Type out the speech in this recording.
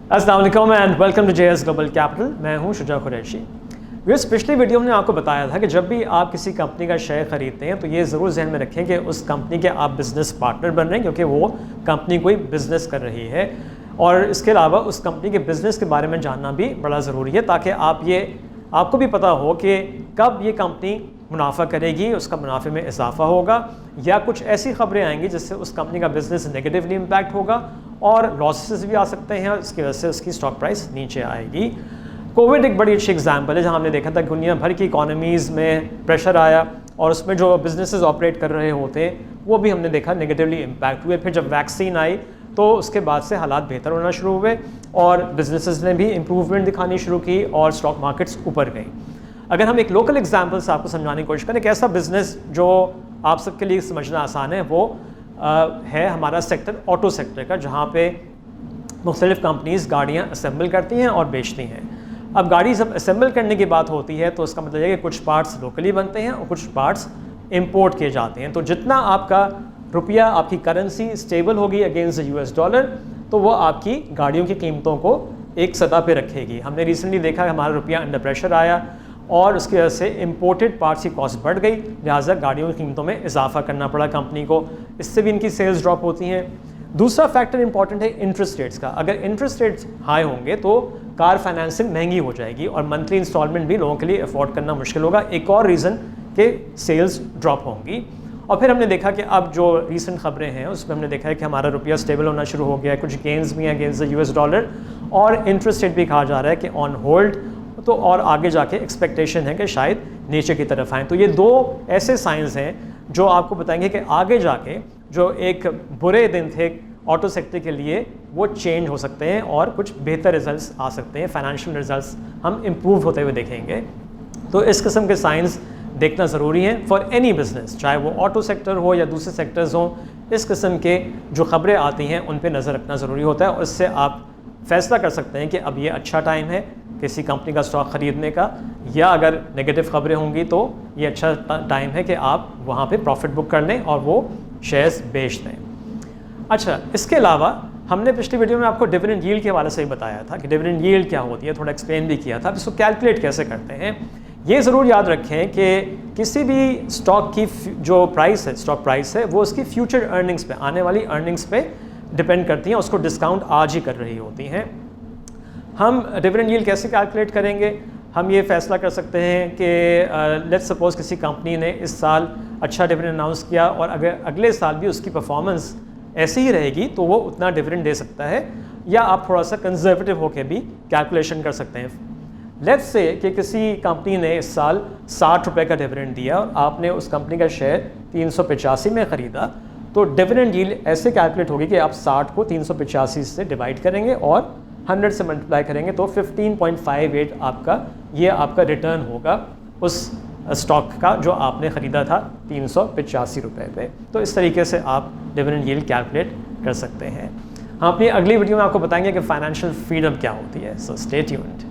अस्सलाम वालेकुम and welcome to JS global capital. मैं हूं शुजा कुरैशी। व्यूअर्स, पिछली वीडियो में आपको बताया था कि जब भी आप किसी कंपनी का शेयर खरीदते हैं तो ये ज़रूर जहन में रखें कि उस कंपनी के आप बिज़नेस पार्टनर बन रहे हैं, क्योंकि वो कंपनी कोई बिज़नेस कर रही है। और इसके अलावा उस कंपनी के बिज़नेस के बारे में जानना भी बड़ा ज़रूरी है, ताकि आपको भी पता हो कि कब ये कंपनी मुनाफा करेगी, उसका मुनाफे में इजाफा होगा, या कुछ ऐसी खबरें आएंगी जिससे उस कंपनी का बिजनेस नेगेटिवली इम्पैक्ट होगा और लॉसेस भी आ सकते हैं और इसकी वजह से उसकी स्टॉक प्राइस नीचे आएगी। कोविड एक बड़ी अच्छी एग्जांपल है, जहां हमने देखा था कि दुनिया भर की इकोनॉमीज़ में प्रेशर आया और उसमें जो बिजनेसेस ऑपरेट कर रहे होते वो भी हमने देखा नेगेटिवली इम्पैक्ट हुए। फिर जब वैक्सीन आई तो उसके बाद से हालात बेहतर होना शुरू हुए और बिजनेसेस ने भी इम्प्रूवमेंट दिखानी शुरू की और स्टॉक मार्केट्स ऊपर गई। अगर हम एक लोकल एग्जांपल से आपको समझाने की कोशिश करें, एक ऐसा बिजनेस जो आप सबके लिए समझना आसान है, वो है हमारा सेक्टर ऑटो सेक्टर का, जहाँ पे मुख्तलिफ कंपनीज़ गाड़ियाँ असेंबल करती हैं और बेचती हैं। अब गाड़ी जब असेंबल करने की बात होती है तो उसका मतलब है कि कुछ पार्ट्स लोकली बनते हैं और कुछ पार्ट्स इंपोर्ट किए जाते हैं। तो जितना आपका रुपया, आपकी करेंसी स्टेबल होगी अगेंस्ट US डॉलर, तो वो आपकी गाड़ियों की कीमतों को एक सतह पे रखेगी। हमने रिसेंटली देखा कि हमारा रुपया अंडर प्रेशर आया और उसकी वजह से इंपोर्टेड पार्ट्स की कॉस्ट बढ़ गई, लिहाजा गाड़ियों की कीमतों में इजाफा करना पड़ा कंपनी को। इससे भी इनकी सेल्स ड्रॉप होती हैं। दूसरा फैक्टर इंपॉर्टेंट है इंटरेस्ट रेट्स का। अगर इंटरेस्ट रेट्स हाई होंगे तो कार फाइनेंसिंग महंगी हो जाएगी और मंथली इंस्टॉलमेंट भी लोगों के लिए अफोर्ड करना मुश्किल होगा। एक और रीज़न कि सेल्स ड्रॉप होंगी। और फिर हमने देखा कि अब जो रीसेंट खबरें हैं उसमें हमने देखा है कि हमारा रुपया स्टेबल होना शुरू हो गया है, कुछ गेंस भी हैं अगेंस्ट द US डॉलर और इंटरेस्ट रेट भी कहा जा रहा है कि ऑन होल्ड, तो और आगे जाके एक्सपेक्टेशन है कि शायद नीचे की तरफ आएँ। तो ये दो ऐसे साइंस हैं जो आपको बताएंगे कि आगे जाके जो एक बुरे दिन थे ऑटो सेक्टर के लिए वो चेंज हो सकते हैं और कुछ बेहतर रिजल्ट्स आ सकते हैं, फाइनेंशियल रिजल्ट्स हम इम्प्रूव होते हुए देखेंगे। तो इस किस्म के साइंस देखना ज़रूरी है फॉर एनी बिजनेस, चाहे वो ऑटो सेक्टर हो या दूसरे सेक्टर्स हों। इस किस्म के जो खबरें आती हैं उन पे नज़र रखना ज़रूरी होता है और इससे आप फैसला कर सकते हैं कि अब ये अच्छा टाइम है किसी कंपनी का स्टॉक ख़रीदने का, या अगर नेगेटिव खबरें होंगी तो ये अच्छा टाइम है कि आप वहाँ पे प्रॉफिट बुक कर लें और वो शेयर्स बेच दें। अच्छा, इसके अलावा हमने पिछली वीडियो में आपको डिविडेंड यील्ड के हवाले से ही बताया था कि डिविडेंड यील्ड क्या होती है, थोड़ा एक्सप्लेन भी किया था। इसको कैलकुलेट कैसे करते हैं ये ज़रूर याद रखें कि किसी भी स्टॉक की जो प्राइस है, स्टॉक प्राइस है, वो उसकी फ्यूचर अर्निंग्स पे, आने वाली अर्निंग्स पे डिपेंड करती हैं। उसको डिस्काउंट आज ही कर रही होती हैं। हम डिविडेंड यील्ड कैसे कैलकुलेट करेंगे? हम ये फैसला कर सकते हैं कि लेट्स सपोज किसी कंपनी ने इस साल अच्छा डिविडेंड अनाउंस किया और अगर अगले साल भी उसकी परफॉर्मेंस ऐसी ही रहेगी तो वो उतना डिविडेंड दे सकता है, या आप थोड़ा सा कंजर्वेटिव होकर भी कैलकुलेशन कर सकते हैं। लेट्स से कि किसी कंपनी ने इस साल 60 रुपये का डिविडेंड दिया और आपने उस कंपनी का शेयर 385 में ख़रीदा, तो डिविडेंड यील्ड ऐसे कैलकुलेट होगी कि आप 60 को 385 से डिवाइड करेंगे और 100 से मल्टीप्लाई करेंगे तो 15.58 आपका रिटर्न होगा उस स्टॉक का जो आपने ख़रीदा था 385 रुपये पे। तो इस तरीके से आप डिविडेंड यील्ड कैलकुलेट कर सकते हैं। हम अपनी अगली वीडियो में आपको बताएंगे कि फाइनेंशियल फ्रीडम क्या होती है। So stay tuned.